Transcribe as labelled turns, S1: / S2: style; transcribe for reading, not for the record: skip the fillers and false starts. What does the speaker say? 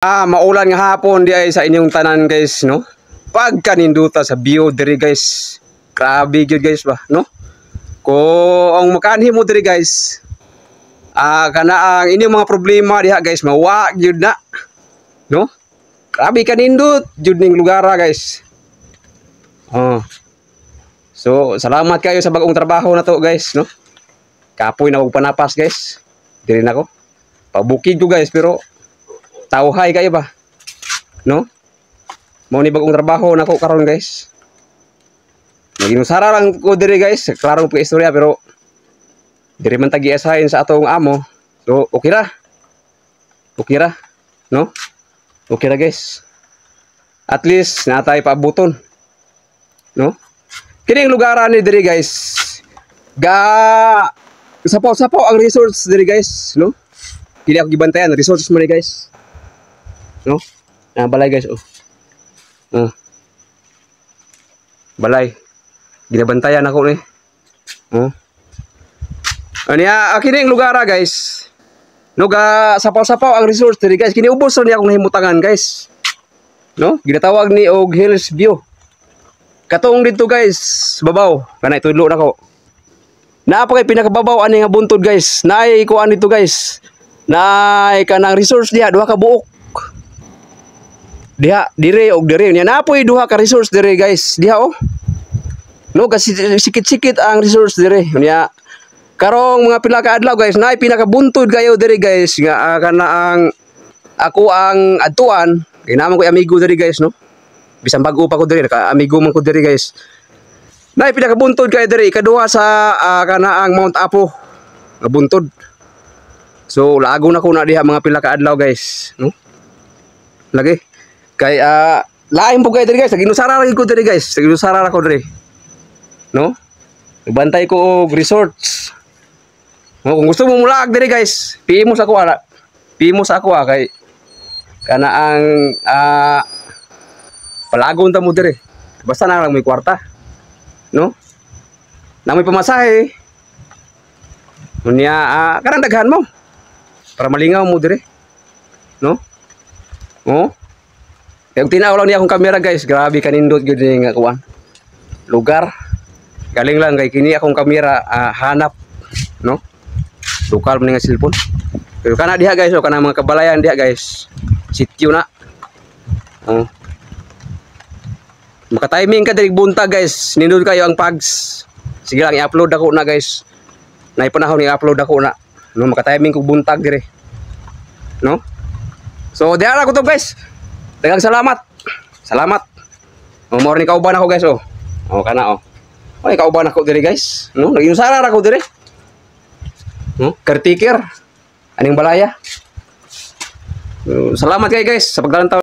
S1: Maulan nga hapon di ay sa inyong tanan guys, no? Pagkaninduta sa view diri guys. Grabe gyud guys ba, no? Ko ang makanhi mo diri guys. Kana ang inyong mga problema diha guys, mawa gyud na. No? Grabe kanindot jud ning lugara guys. So, salamat kayo sa bagong trabaho na to guys, no? Kapoy na panapas guys. Diri nako. Pabukid ko guys pero tawhay kayo ba? No? Mao ni bagong trabaho nako karon guys. Naginusara lang ko diri guys, klaro po istorya pero diri man tagi assign sa atong amo. So, okay ra. Okay ra, no? Okay ra guys. At least natay paabuton. No? Kining lugaran ni diri guys. Sapaw-sapaw ang resource diri guys, no? Kini ako gibantayan resources mo ni guys. No? Balay guys, balay. Ginabantayan ako ni. Aniya, kining lugara guys. Sapaw-sapaw ang resource diri guys. Kini ubos ra ni akong nahimutangan guys. No? Ginatawag ni og Hills View. Katong dito guys, babaw. Kanay tudlo nako. Naapa kay pinakababaw ani nga buntod guys. Naay kuan dito guys. Naay kanang resource diha duha ka buok. Diha dire og dire niya napoy duha ka resource dire guys. Diha No kasi sikit-sikit ang resource dire. Niya karong mga pila ka adlaw guys, naay pinakabuntod kayo dire guys nga kana ang ako ang adtuan. Kay naman ko amigo dire guys, no? Bisan bago pa ko dire, amigo man ko dire guys. Naay pinakabuntod kay dire ikaduha sa kana ang Mount Apo nga buntod. So lago na ko na diha mga pila ka adlaw guys, no? Lagi kay lain po kay dire guys, ginusara ra ko dire guys, ginusara ra ko dire. No? Bantay ko og resorts. No, kung gusto mo mulag dire guys, pimo sa ako ara. Pimo sa ako kay kana ang palagon ta mo dire. Basta na lang may kwarta. No? Na may pamasahe. Unya kanang daghan mo. Para malingaw mo dire. No? Kaya tinaw lang niya akong kamera guys. Grabe kanindot gyud ni nga kuan. Lugar. Galing lang kay kini akong kamera hanap, no? Lokal man nga cellphone. Pero kana diha guys, kana mga kabalayan diha guys. Sityo na. Maka-timing ka diri buntag guys. Nindot kayo ang pags. Sige lang i-upload ako na guys. Nay panahon i-upload ako na. No, maka-timing ko buntag dire. No? So, diha ra ko to guys. Daghang salamat. Salamat. Mo ni kauban ako guys kana Ay kauban ako dire guys. No, naginusara ra ko dire. No, caretaker. Aning balaya. Salamat kay guys sa pagdalan taon.